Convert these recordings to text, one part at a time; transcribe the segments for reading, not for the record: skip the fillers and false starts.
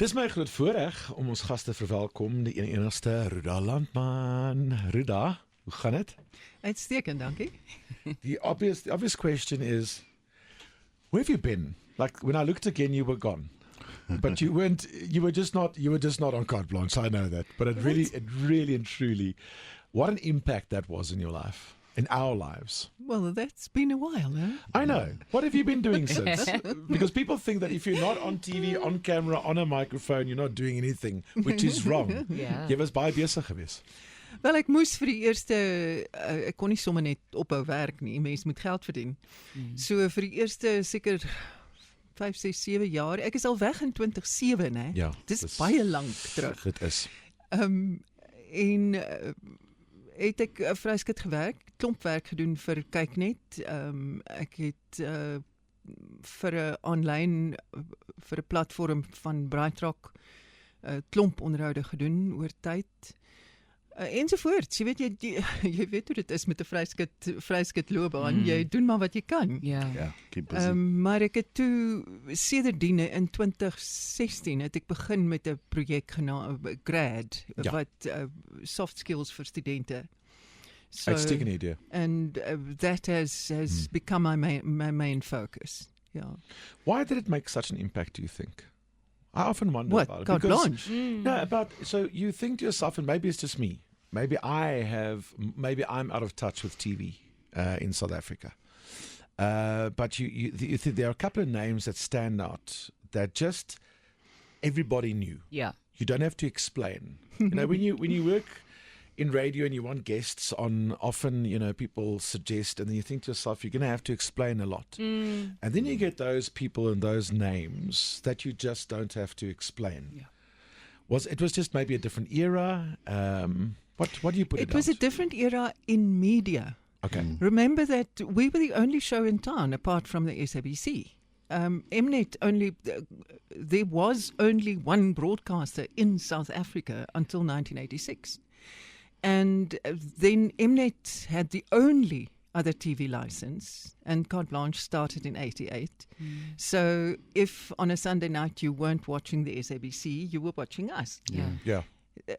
Dis my groot voorreg om ons gaste verwelkom, die enigste Ruda Landman. Ruda, hoe gaan dit? Uitstekend, dankie. The obvious question is, where have you been? Like when I looked again, you were gone, but you were just not on carte blanche. I know that, but it really and truly, what an impact that was in your life, in our lives. Well, that's been a while, huh? I know. What have you been doing since? Because people think that if you're not on TV, on camera, on a microphone, you're not doing anything, which is wrong. Ja. Jy was baie besig geweest. Wel, ek moes vir die eerste, ek kon nie sommer net ophou werk nie, mens moet geld verdien. So vir die eerste seker 5, 6, 7 jaar, ek is al weg in 2007, hè? Ja, Dis baie lank terug. Dit is. Het ek vryskut gewerk, klomp werk gedoen vir Kyknet. Ek het vir 'n online, vir 'n platform van Brightrock, klomp onderhoude gedoen oor tyd. Ensovoorts. Jy weet, jy weet hoe dit is met 'n vryskut loopbaan. Jy doen maar wat jy kan. Ja. Keep busy. Maar ek het toe sedertdien in 2016 het ek begin met 'n projek genaamd Grad, Ja. wat soft skills vir studente. So, Uitstekende idee. and that has become my main focus. Yeah. Why did it make such an impact, do you think? I often wonder What? about it. Carte because- blanche? No, so you think to yourself, and maybe it's just me, maybe I'm out of touch with TV in South Africa. But you think there are a couple of names that stand out that just everybody knew. Ja. You don't have to explain. When you work in radio and you want guests on, often, people suggest, and then you think to yourself, you're going to have to explain a lot. And then you get those people and those names that you just don't have to explain. Yeah. It was just maybe a different era? What do you put it It was a down to? different era in media. Okay. Remember that we were the only show in town apart from the SABC. Mnet there was only one broadcaster in South Africa until 1986. And then Mnet had the only other TV license, and Carte Blanche started in 88. So if on a Sunday night you weren't watching the SABC, you were watching us. Ja. Yeah.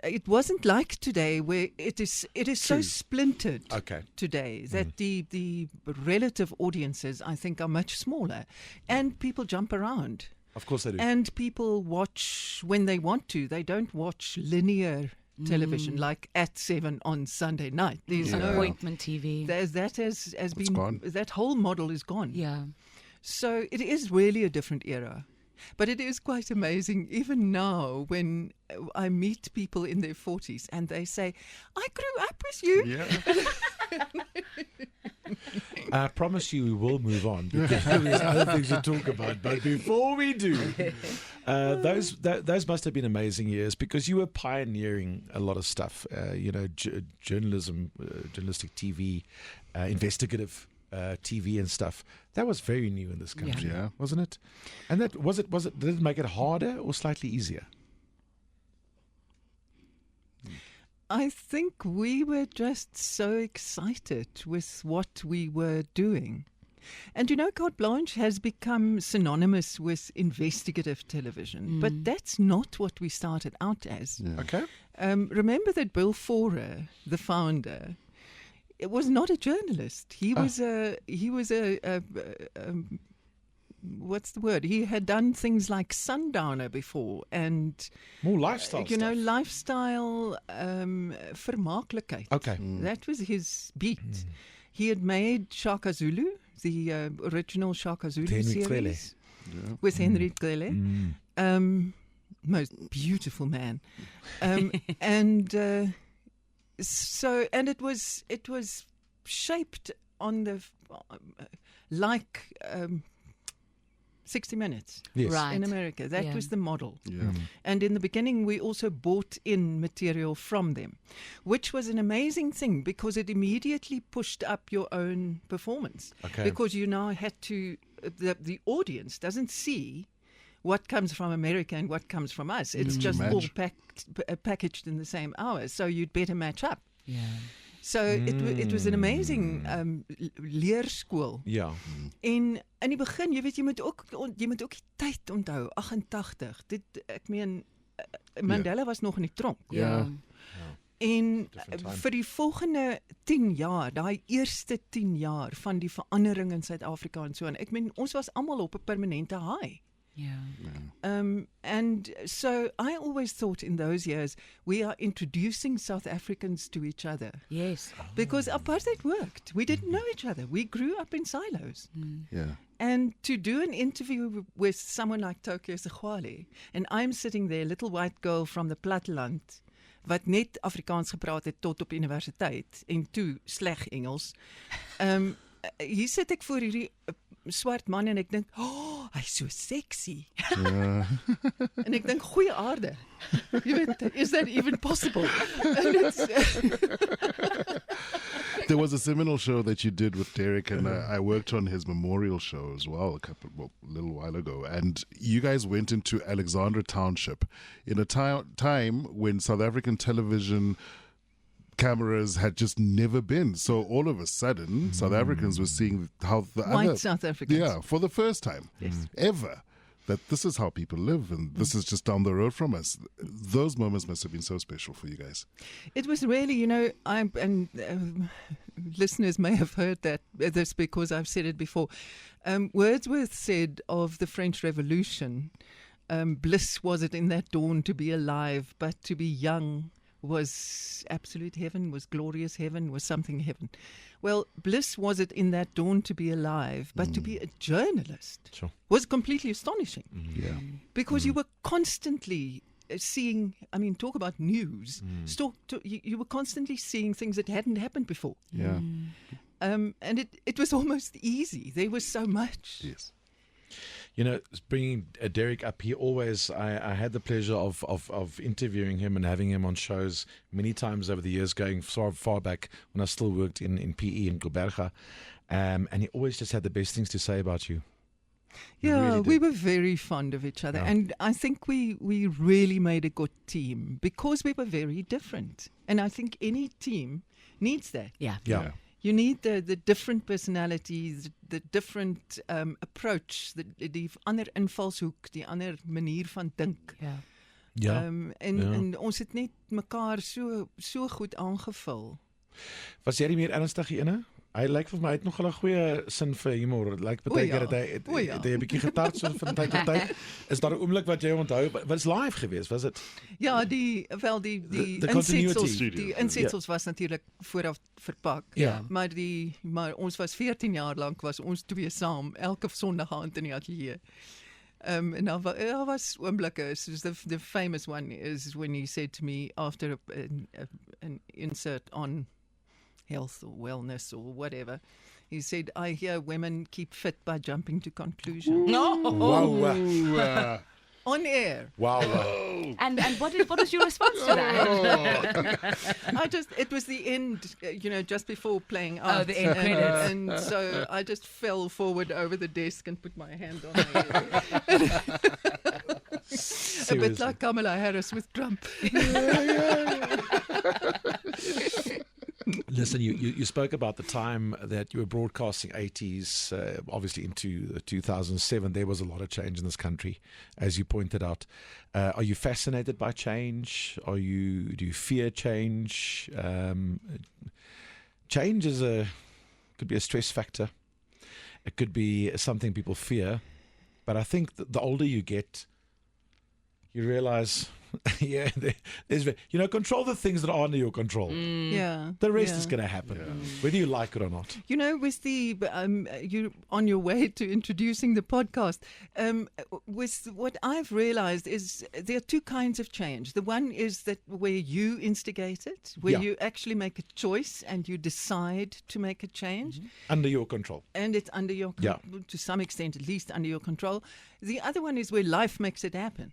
It wasn't like today, where it is so True. splintered Okay. today that the relative audiences, I think, are much smaller, and people jump around, Of course they do. and people watch when they want to. They don't watch linear television like at 7 on Sunday night. There's no Appointment TV. that has been gone. that whole model is gone. Ja. So it is really a different era. But it is quite amazing, even now, when I meet people in their 40s and they say, I grew up with you. Yeah. I promise you we will move on because there's other things to talk about. But before we do, those must have been amazing years because you were pioneering a lot of stuff. Journalism, journalistic TV, investigative TV and stuff. That was very new in this country, Yeah. wasn't it? And that was it. Did it make it harder or slightly easier? I think we were just so excited with what we were doing. And Carte Blanche has become synonymous with investigative television, but that's not what we started out as. Yeah. Okay. Remember that Bill Forer, the founder, it was not a journalist. He was a what's the word? He had done things like Sundowner before, and More lifestyle stuff. lifestyle vermaaklikheid. Okay. That was his beat. He had made Shaka Zulu, the original Shaka Zulu Henry series Yeah. with Henry Clele. Most beautiful man. And so it was shaped on the like 60 Minutes Yes. Right. in America. That Yeah. was the model. Yeah. And in the beginning, we also bought in material from them, which was an amazing thing because it immediately pushed up your own performance. Okay. Because you now had to, the audience doesn't see what comes from America and what comes from us. It's just all match. packaged in the same hour. So you'd better match up. Ja. So it was an amazing leerskool. Ja. En in die begin, jy weet, jy moet ook die tyd onthou, 88. Ek meen Mandela was nog in die tronk. Ja. En Different time. vir die volgende 10 jaar, daai eerste 10 jaar van die verandering in Suid-Afrika en so en ek meen ons was almal op 'n permanente high. Ja. And so I always thought in those years we are introducing South Africans to each other Yes. because apartheid worked. We didn't know each other. We grew up in silos. Yeah. And to do an interview with someone like Tokyo Segwale, and I'm sitting there, little white girl from the platteland, wat net Afrikaans gepraat het tot op universiteit en toe sleg Engels. Hier sit ek voor hierdie swart man en ek dink, "Oh, hy's so sexy." En ek dink, "Goeie aarde." Jy weet, is that even possible? And There was a seminal show that you did with Derek, and I worked on his memorial show as well a little while ago. And you guys went into Alexandra Township in a time when South African television cameras had just never been. So all of a sudden, South Africans were seeing how the white other, South Africans. yeah, for the first time ever, that this is how people live, and this is just down the road from us. Those moments must have been so special for you guys. It was really, you know, listeners may have heard this because I've said it before. Wordsworth said of the French Revolution, bliss was it in that dawn to be alive, but to be young was absolute heaven, was glorious heaven, was something heaven. Well, bliss was it in that dawn to be alive, but to be a journalist was completely astonishing. Yeah. Because you were constantly seeing, I mean, talk about news. You were constantly seeing things that hadn't happened before. Yeah. And it was almost easy. There was so much. Yes. You know, bringing Derek up, he always, I had the pleasure of interviewing him and having him on shows many times over the years, going far back when I still worked in PE in Gqeberha. And he always just had the best things to say about you. He Yeah, really we did. were very fond of each other. Yeah. And I think we really made a good team because we were very different. And I think any team needs that. Ja. Yeah. You need the different personalities, the different approach, die ander invalshoek, die ander manier van dink. Ja. Ja. En ons het net mekaar so goed aangevul. Was jy die meer ernstige ene? Hy lyk vir my hy het nog 'n goeie sin vir humor. Dit lyk baie keer dat hy het 'n bietjie getart so van tyd tot tyd. Is daar 'n oomblik wat jy onthou? Was live geweest, was dit? Ja, die The continuity. die insetsels was natuurlik vooraf verpak. Ja. Maar ons was 14 jaar lank was ons twee saam elke Sondag aand in die ateljee. En daar was oomblikke, soos the famous one is when he said to me after an insert on health or wellness or whatever, he said, "I hear women keep fit by jumping to conclusions." Wow. On air. Wow. And what was your response to that? It was the end, just before playing Oh, out. the end credits. And so I just fell forward over the desk and put my hand on my head. A bit like Kamala Harris with Trump. Listen, you spoke about the time that you were broadcasting 80s, obviously into 2007. There was a lot of change in this country, as you pointed out. Are you fascinated by change? Do you fear change? Change could be a stress factor. It could be something people fear. But I think the older you get, you realize, control the things that are under your control. Yeah. The rest is going to happen, whether you like it or not. You know, with you on your way to introducing the podcast, with what I've realized is there are two kinds of change. The one is that where you instigate it, where you actually make a choice and you decide to make a change. Under your control. And it's under your, to some extent, at least under your control. The other one is where life makes it happen.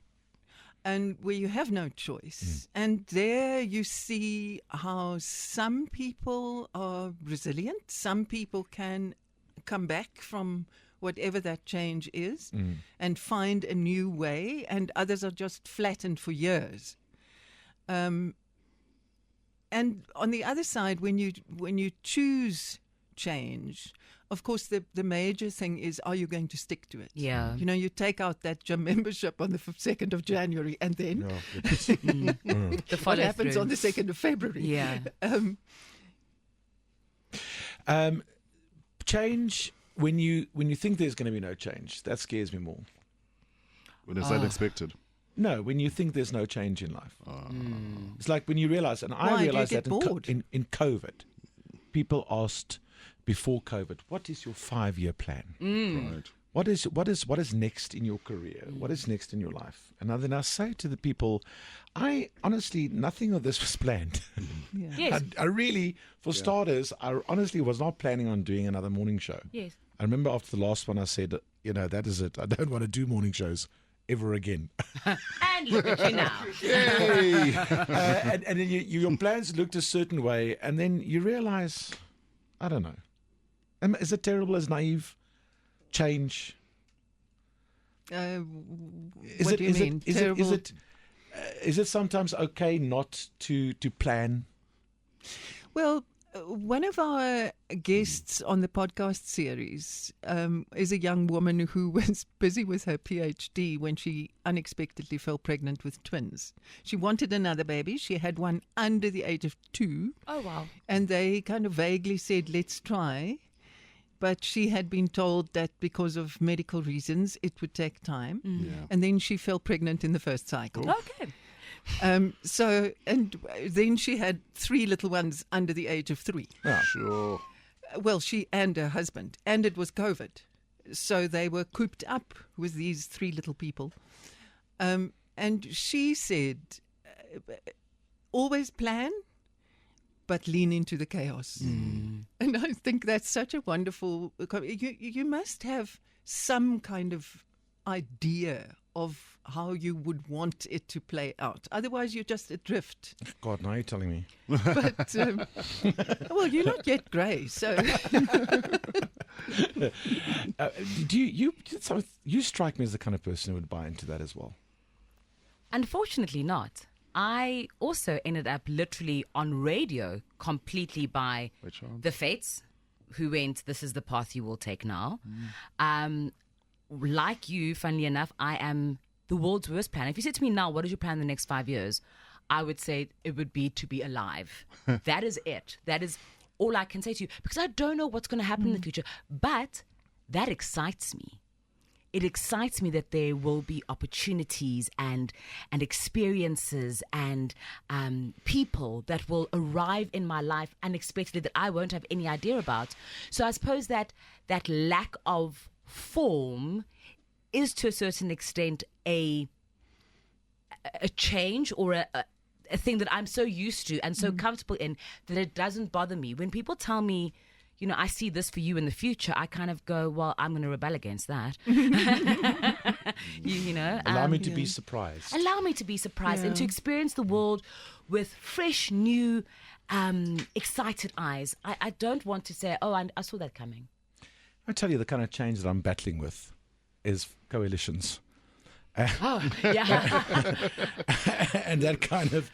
And where you have no choice. And there you see how some people are resilient. Some people can come back from whatever that change is and find a new way. And others are just flattened for years. And on the other side, when you choose change, of course, the major thing is, are you going to stick to it? Yeah. You know, you take out that gym membership on the 2nd of January, and then The what follow happens through. on the 2nd of February? Yeah. Change, when you think there's going to be no change, that scares me more. When it's unexpected. No, when you think there's no change in life. It's like when you realize, and Why? I Do you realized get that bored? in COVID, people asked before COVID, what is your 5-year plan? Right. What is next in your career? What is next in your life? And then I say to the people, I honestly, nothing of this was planned. Yeah. Yes. I really, for starters, I honestly was not planning on doing another morning show. Yes. I remember after the last one, I said, that is it. I don't want to do morning shows ever again. And look at you now. Hey! And then your plans looked a certain way, and then you realize, I don't know. Is it terrible as naive? Change? What do you mean? Terrible? Is it sometimes okay not to plan? Well, one of our guests on the podcast series is a young woman who was busy with her PhD when she unexpectedly fell pregnant with twins. She wanted another baby. She had one under the age of 2. Oh, wow. And they kind of vaguely said, let's try. But she had been told that because of medical reasons, it would take time. Yeah. And then she fell pregnant in the first cycle. Okay. And then she had 3 little ones under the age of 3. Yeah. Sure. Well, she and her husband. And it was COVID. So they were cooped up with these 3 little people. And she said, always plan, but lean into the chaos. And I think that's such a wonderful... You must have some kind of idea of how you would want it to play out. Otherwise, you're just adrift. God, now you're telling me. But, well, you're not yet grey, so... You strike me as the kind of person who would buy into that as well. Unfortunately not. I also ended up literally on radio completely by By chance. the Fates, who went, this is the path you will take now. Like you, funnily enough, I am the world's worst planner. If you said to me now, what is your plan in the next 5 years? I would say it would be to be alive. That is it. That is all I can say to you, because I don't know what's going to happen in the future. But that excites me. It excites me that there will be opportunities and experiences and people that will arrive in my life unexpectedly that I won't have any idea about. So I suppose that lack of form is to a certain extent a change or a thing that I'm so used to and so comfortable in that it doesn't bother me. When people tell me, you know, I see this for you in the future, I kind of go, well, I'm going to rebel against that. you know. Allow me to be surprised. Allow me to be surprised and to experience the world with fresh, new, excited eyes. I don't want to say, oh, I saw that coming. I tell you, the kind of change that I'm battling with is coalitions. Oh, yeah. And the kind of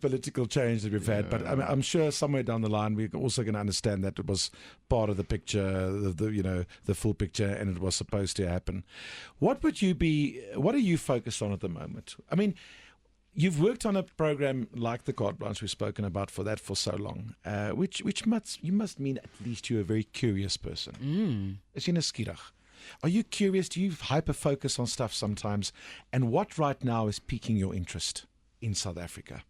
political change that we've had. But I'm sure somewhere down the line we're also going to understand that it was part of the picture, the full picture, and it was supposed to happen. What are you focused on at the moment? I mean, you've worked on a program like the Carte Blanche we've spoken about for so long, which you must mean at least you're a very curious person. Is jy nuuskierig? Are you curious? Do you hyper-focus on stuff sometimes? And what right now is piquing your interest in South Africa?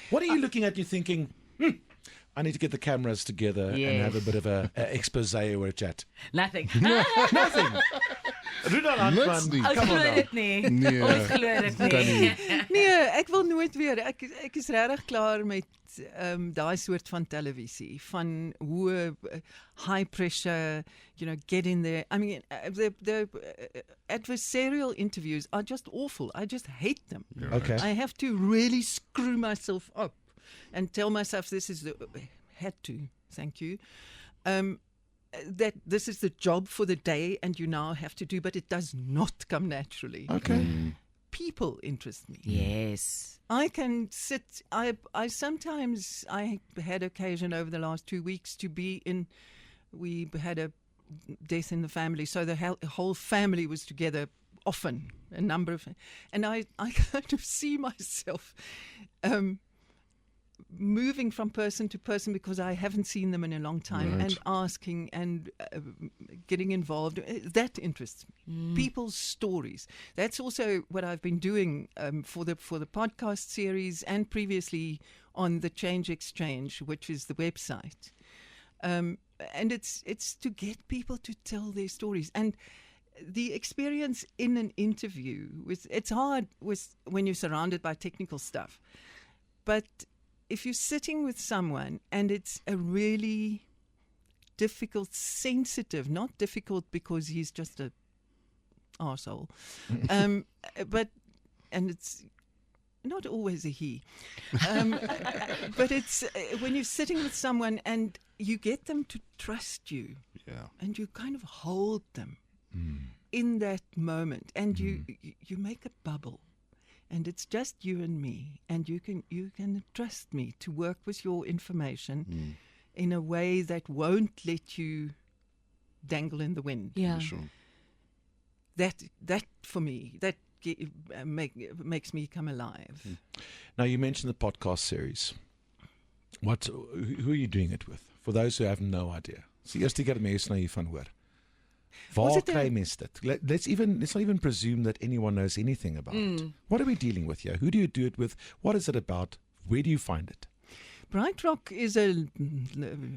What are you looking at? You're thinking, I need to get the cameras together and have a bit of a expose or a chat. Nothing. Nothing. Ruda Landman, come on now. Nee, ek wil nooit weer. Ek is regtig klaar met daai soort van televisie, van hoe high pressure, get in there. I mean, the adversarial interviews are just awful. I just hate them. Okay. I have to really screw myself up and tell myself thank you. That this is the job for the day and you now have to do, but it does not come naturally. Okay. people interest me. Yes. I can sit. I sometimes I had occasion over the last 2 weeks to be in. We had a death in the family, so the whole family was together often. A number of, and I kind of see myself moving from person to person because I haven't seen them in a long time, Right. and asking and getting involved. That interests me. People's stories. That's also what I've been doing for the podcast series and previously on the Change Exchange, which is the website. And it's to get people to tell their stories. And the experience in an interview it's hard when you're surrounded by technical stuff, but if you're sitting with someone and it's a really difficult, sensitive, not difficult because he's just a arsehole, but it's not always a he, but it's when you're sitting with someone and you get them to trust you, Yeah. and you kind of hold them in that moment, and you make a bubble, and it's just you and me, and you can trust me to work with your information in a way that won't let you dangle in the wind. Yeah. Sure. That for me, that makes me come alive. Now, you mentioned the podcast series. Who are you doing it with? For those who have no idea. So eerste keer mense na hiervan hoor. Waar kry mens dit? Let's not even presume that anyone knows anything about it. What are we dealing with here? Who do you do it with? What is it about? Where do you find it? Brightrock is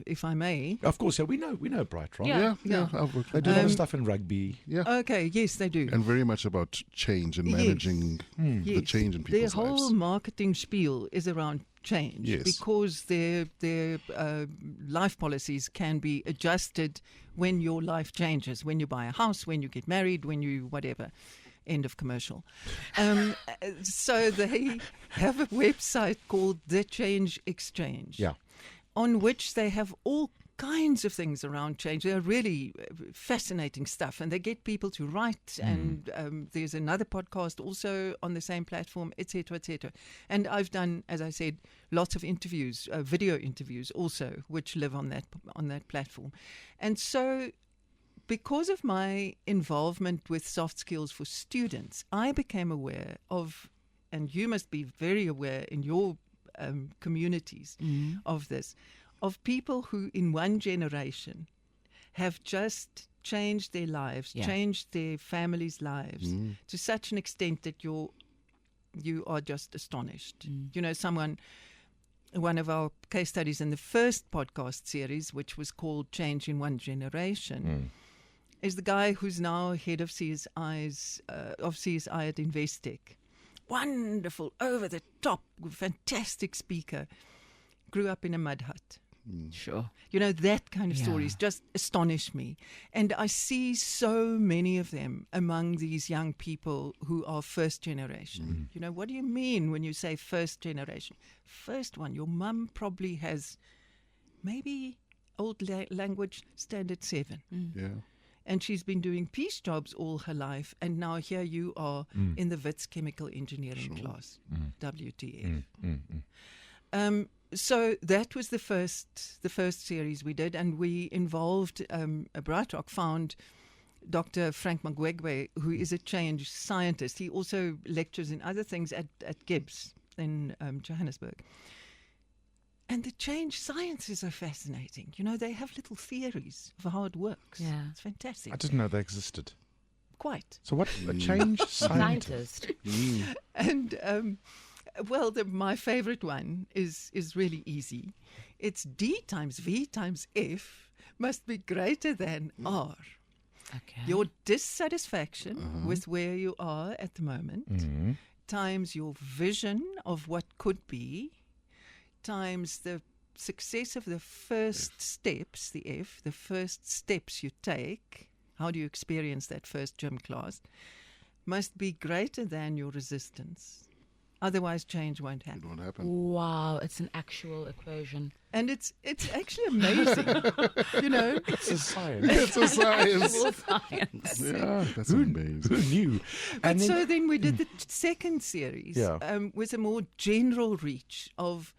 if I may. Of course, we know Brightrock. Yeah. I've worked They with do a lot them. of stuff in rugby. Yeah. Okay, yes, they do. And very much about change and managing the Yes. change in people's Their whole lives. marketing spiel is around change, Yes. because their life policies can be adjusted when your life changes, when you buy a house, when you get married, when you whatever. End of commercial. So they have a website called The Change Exchange, Yeah. on which they have all kinds of things around change. They're really fascinating stuff, and they get people to write, and there's another podcast also on the same platform, etc., etc. And I've done, as I said, lots of interviews, video interviews also, which live on that platform. And so because of my involvement with soft skills for students, I became aware of, and you must be very aware in your communities of this, of people who in one generation have just changed their lives, changed their families' lives to such an extent that you are just astonished. You know, one of our case studies in the first podcast series, which was called Change in One Generation, is the guy who's now head of CSI at Investec. Wonderful, over the top, fantastic speaker. Grew up in a mud hut. Sure. You know, that kind of Yeah. stories just astonish me. And I see so many of them among these young people who are first generation. You know, what do you mean when you say first generation? First one, your mum probably has maybe old language standard 7. Yeah. And she's been doing piece jobs all her life, and now here you are in the Wits chemical engineering class, WTF. So that was the first series we did, and we involved Brightrock found Dr. Frank Magwegwe, who is a change scientist. He also lectures in other things at Gibbs in Johannesburg. And the change sciences are fascinating. You know, they have little theories of how it works. Yeah. It's fantastic. I didn't know they existed. Quite. So what? A change scientist. Scientist. And, well, my favorite one is really easy. It's D times V times F must be greater than R. Okay. Your dissatisfaction with where you are at the moment times your vision of what could be times the success of the first steps, the F, the first steps you take. How do you experience that first gym class? Must be greater than your resistance. Otherwise, change won't It happen. won't happen. Wow, it's an actual equation. And it's actually amazing. It's a science. It's a science. Actual science. Yeah, that's Who amazing. knew? But so then we did the second series Yeah. with a more general reach of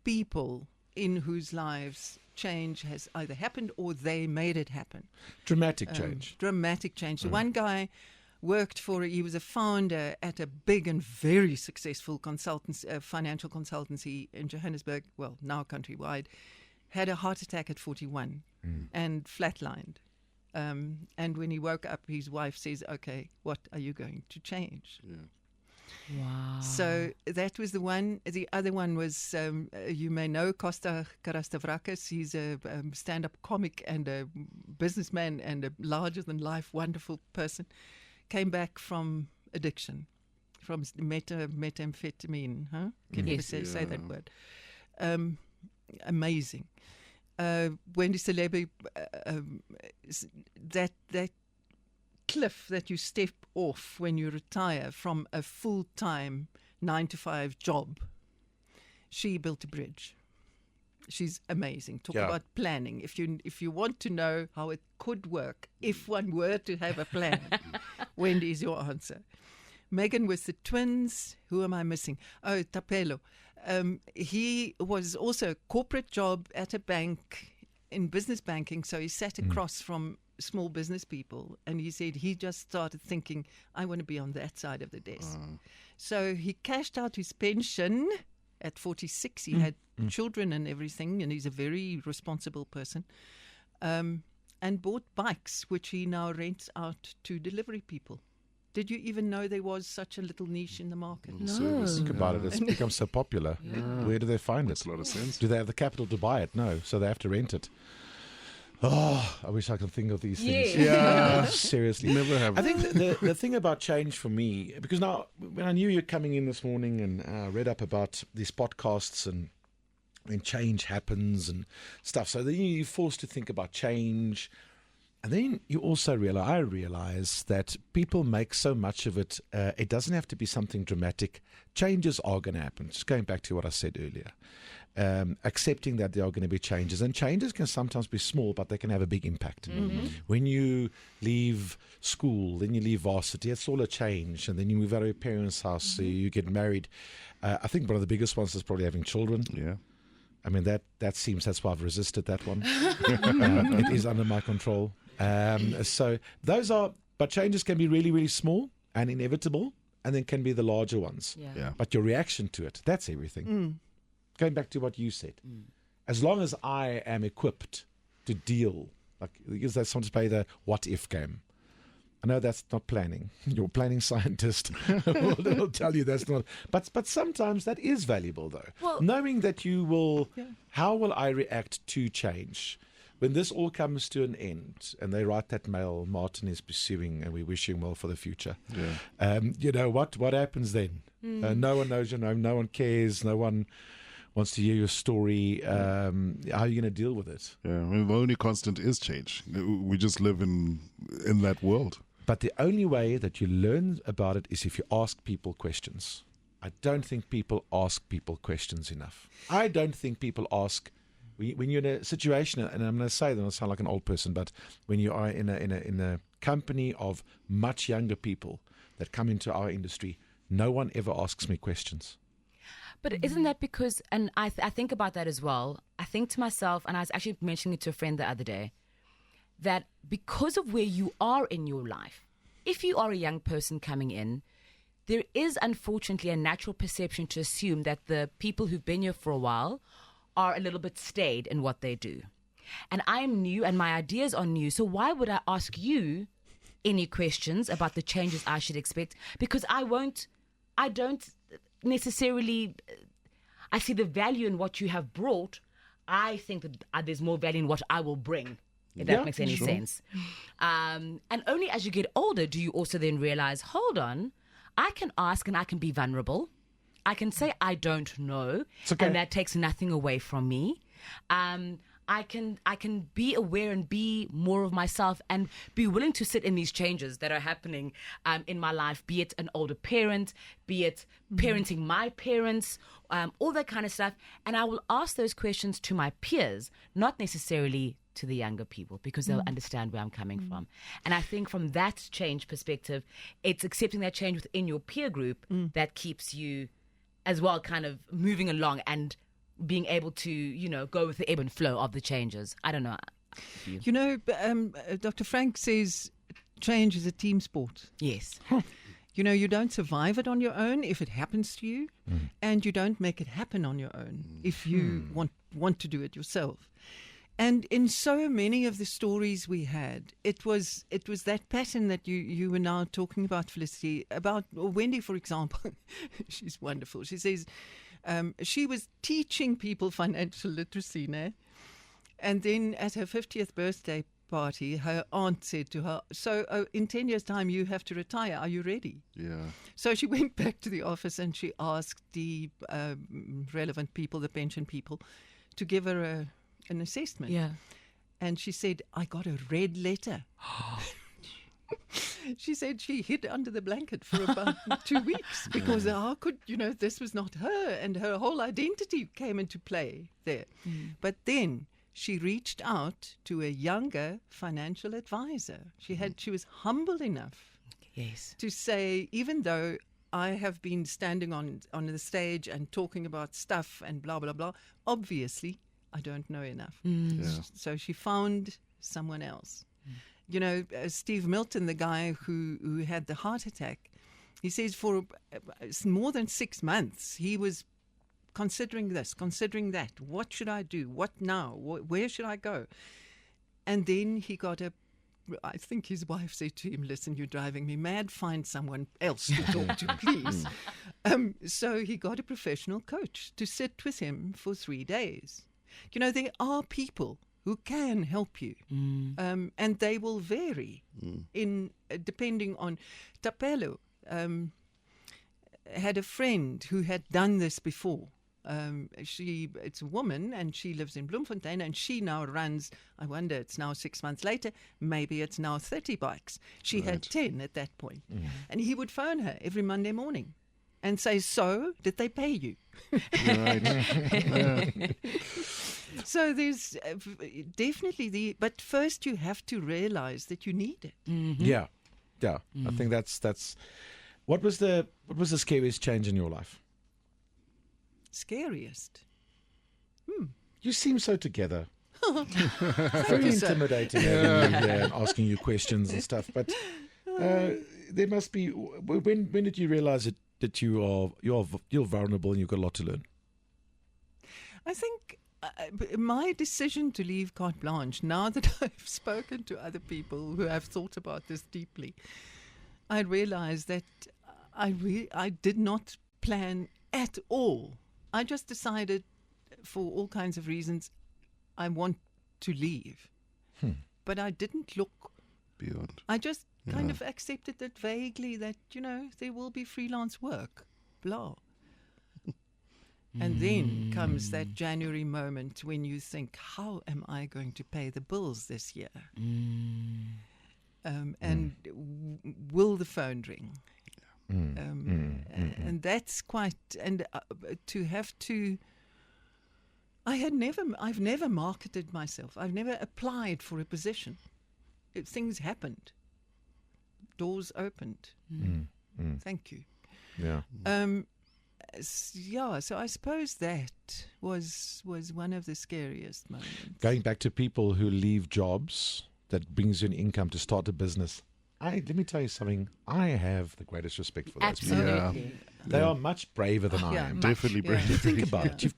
people in whose lives change has either happened or they made it happen. Dramatic change. Dramatic change. So one guy he was a founder at a big and very successful financial consultancy in Johannesburg, well, now countrywide, had a heart attack at 41 and flatlined. And when he woke up, his wife says, okay, what are you going to change? Wow. So that was the one. The other one was, you may know, Costa Karastavrakis. He's a stand-up comic and a businessman and a larger-than-life wonderful person. Came back from addiction, from methamphetamine. Huh? Can you Yes. say that word? Amazing. Wendy Celebi, that cliff that you step off when you retire from a full-time 9-to-5 job. She built a bridge. She's amazing. Talk about planning. If you want to know how it could work, if one were to have a plan, Wendy is your answer. Megan with the twins. Who am I missing? Oh, Tapelo. He was also a corporate job at a bank in business banking, so he sat across from small business people, and he said he just started thinking, I want to be on that side of the desk. So he cashed out his pension at 46. He had children and everything, and he's a very responsible person, and bought bikes, which he now rents out to delivery people. Did you even know there was such a little niche in the market? No. Think about it. It's become so popular. Where do they find Makes it? a lot of sense. Do they have the capital to buy it? No. So they have to rent it. Oh, I wish I could think of these things. Yeah. Seriously. Never have. I think the thing about change for me, because now when I knew you were coming in this morning and read up about these podcasts and when change happens and stuff, so then you're forced to think about change. And then you also I realize that people make so much of it. It doesn't have to be something dramatic. Changes are going to happen. Just going back to what I said earlier. Accepting that there are going to be changes. And changes can sometimes be small, but they can have a big impact. When you leave school, then you leave varsity, it's all a change. And then you move out of your parents' house, so you get married. I think one of the biggest ones is probably having children. Yeah. I mean, that's why I've resisted that one. It is under my control. So but changes can be really, really small and inevitable, and then can be the larger ones. Yeah. But your reaction to it, that's everything. Going back to what you said, as long as I am equipped to deal, because that's sometimes play the what if game. I know that's not planning. Your planning scientist will tell you that's not. But sometimes that is valuable, though. Well, knowing that you will, how will I react to change? When this all comes to an end and they write that mail, Martin is pursuing and we wish him well for the future. Yeah. You know what happens then? No one knows your name. No one cares. No one wants to hear your story. How are you going to deal with it? Yeah. I mean, the only constant is change. We just live in that world. But the only way that you learn about it is if you ask people questions. I don't think people ask people questions enough. I don't think people ask. When you're in a situation, and I'm going to say that I sound like an old person, but when you are in a company of much younger people that come into our industry, no one ever asks me questions. But isn't that because, and I think about that as well, I think to myself, and I was actually mentioning it to a friend the other day, that because of where you are in your life, if you are a young person coming in, there is unfortunately a natural perception to assume that the people who've been here for a while are a little bit staid in what they do. And I'm new and my ideas are new, so why would I ask you any questions about the changes I should expect? Because I don't necessarily, I see the value in what you have brought. I think that there's more value in what I will bring, if that makes any sense. And only as you get older do you also then realize, hold on, I can ask and I can be vulnerable. I can say I don't know, okay. and that takes nothing away from me. I can be aware and be more of myself and be willing to sit in these changes that are happening in my life, be it an older parent, be it parenting my parents, all that kind of stuff. And I will ask those questions to my peers, not necessarily to the younger people, because they'll understand where I'm coming from. And I think from that change perspective, it's accepting that change within your peer group that keeps you as well kind of moving along and being able to, you know, go with the ebb and flow of the changes. I don't know. You know, Dr. Frank says change is a team sport. Yes. You know, you don't survive it on your own if it happens to you, and you don't make it happen on your own if you want to do it yourself. And in so many of the stories we had, it was that pattern that you were now talking about, Felicity, about Wendy, for example. She's wonderful. She says she was teaching people financial literacy, né? And then at her 50th birthday party, her aunt said to her, so in 10 years' time, you have to retire. Are you ready? Yeah. So she went back to the office and she asked the relevant people, the pension people, to give her an assessment. Yeah. And she said, I got a red letter. She said she hid under the blanket for about 2 weeks because how could, you know, this was not her, and her whole identity came into play there. But then she reached out to a younger financial advisor. She was humble enough to say, even though I have been standing on the stage and talking about stuff and blah, blah, blah, obviously I don't know enough. So she found someone else. You know, Steve Milton, the guy who had the heart attack, he says for more than 6 months, he was considering this, considering that. What should I do? What now? Where should I go? And then he got I think his wife said to him, listen, you're driving me mad. Find someone else to talk to, please. So he got a professional coach to sit with him for 3 days. You know, there are people who can help you, and they will vary in depending on. Tapelo had a friend who had done this before. It's a woman and she lives in Bloemfontein, and she now runs, I wonder, it's now 6 months later, maybe it's now 30 bikes. She had 10 at that point. And he would phone her every Monday morning and say, so, did they pay you? So there's definitely but first you have to realize that you need it. Yeah. I think that's. What was the scariest change in your life? Scariest. You seem so together. Very intimidating having you here and asking you questions and stuff. But there must be. When did you realize that you're vulnerable and you've got a lot to learn? I think my decision to leave carte blanche, now that I've spoken to other people who have thought about this deeply, I realized that I did not plan at all. I just decided, for all kinds of reasons, I want to leave. But I didn't look beyond. I just kind of accepted it vaguely that, you know, there will be freelance work, blah. And then comes that January moment when you think, how am I going to pay the bills this year? And will the phone ring? And that's quite, and to have to, I've never marketed myself. I've never applied for a position. Things happened. Doors opened. Thank you. So I suppose that was one of the scariest moments. Going back to people who leave jobs that brings you an income to start a business. Let me tell you something. I have the greatest respect for those people. Absolutely. They are much braver than I am. Definitely braver. Think about it. You've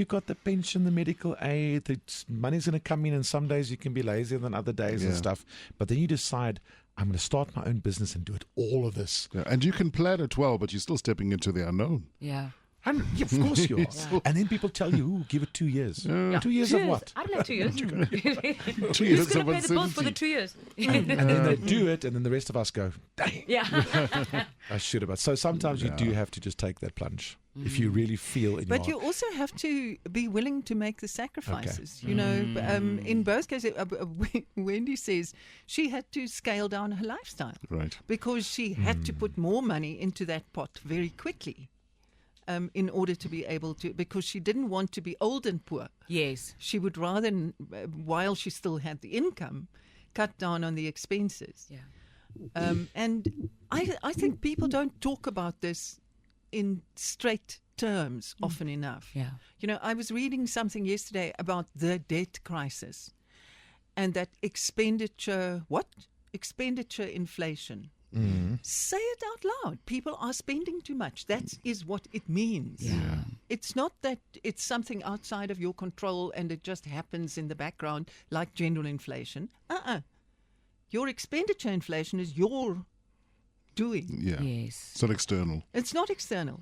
got the pension, the medical aid, the money's going to come in, and some days you can be lazier than other days and stuff. But then you decide, I'm going to start my own business and do it all of this. Yeah, and you can plan it well, but you're still stepping into the unknown. Yeah. And of course you are. And then people tell you, give it 2 years. 2 years of what? I don't have 2 years. 2 Who's years going of to pay the bills for the uncertainty. 2 years? And then they do it, and then the rest of us go, dang, Yeah. I should have. So sometimes you do have to just take that plunge. if you really feel in But your you also have to be willing to make the sacrifices. You know, in both cases, Wendy says she had to scale down her lifestyle. Right. Because she had to put more money into that pot very quickly in order to be able to, because she didn't want to be old and poor. Yes. She would rather, while she still had the income, cut down on the expenses. Yeah. And I think people don't talk about this in straight terms often enough. Yeah. You know, I was reading something yesterday about the debt crisis and that expenditure inflation. Say it out loud. People are spending too much. That is what it means. Yeah. It's not that it's something outside of your control and it just happens in the background like general inflation. Your expenditure inflation is your doing. Yeah. Yes. It's not external. It's not external.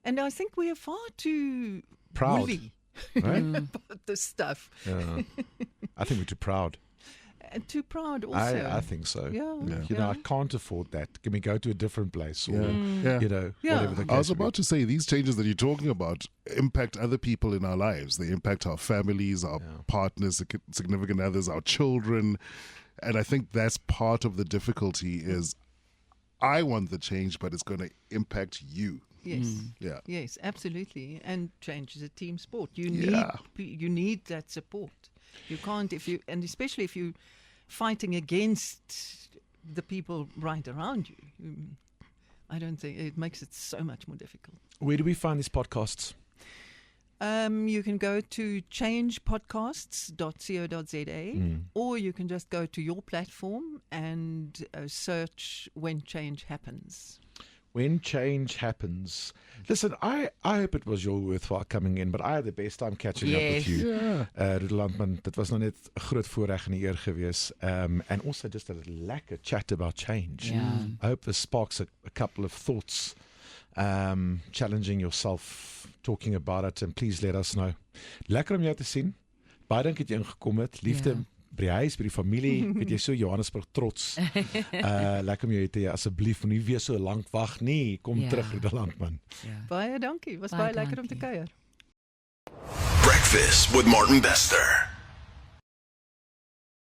And I think we are far too Proud. woolly right? about this stuff. Yeah. I think we're too proud. And too proud also. I think so. Yeah. You know, I can't afford that. Can we go to a different place? Or, Yeah. you know, Yeah. whatever the case I was may be. about to say, these changes that you're talking about impact other people in our lives. They impact our families, our partners, significant others, our children. And I think that's part of the difficulty is I want the change, but it's going to impact you. Yes. Yeah. Yes, absolutely. And change is a team sport. You Yeah. need that support. You can't and especially if you're fighting against the people right around you. I don't think it makes it so much more difficult. Where do we find these podcasts? You can go to changepodcasts.co.za or you can just go to your platform and search When Change Happens. When change happens. Listen, I hope it was your worthwhile coming in, but I had the best time catching up with you. Ruda Landman, dit was nou net 'n groot voorreg en eer gewees. And also just a lekker chat about change. Yeah. I hope this sparks a couple of thoughts, challenging yourself, talking about it, and please let us know. Lekker om jou te sien. Baie dankie dat jy ingekom het. Liefde by die huis, by die familie. Weet jy so Johannesburg trots. Lekker om jou te hê. Asseblief moenie weer so lank wag nie. Kom terug, Ruda Landman. Yeah. Baie dankie. Was baie lekker om te kuier. Breakfast with Martin Bester.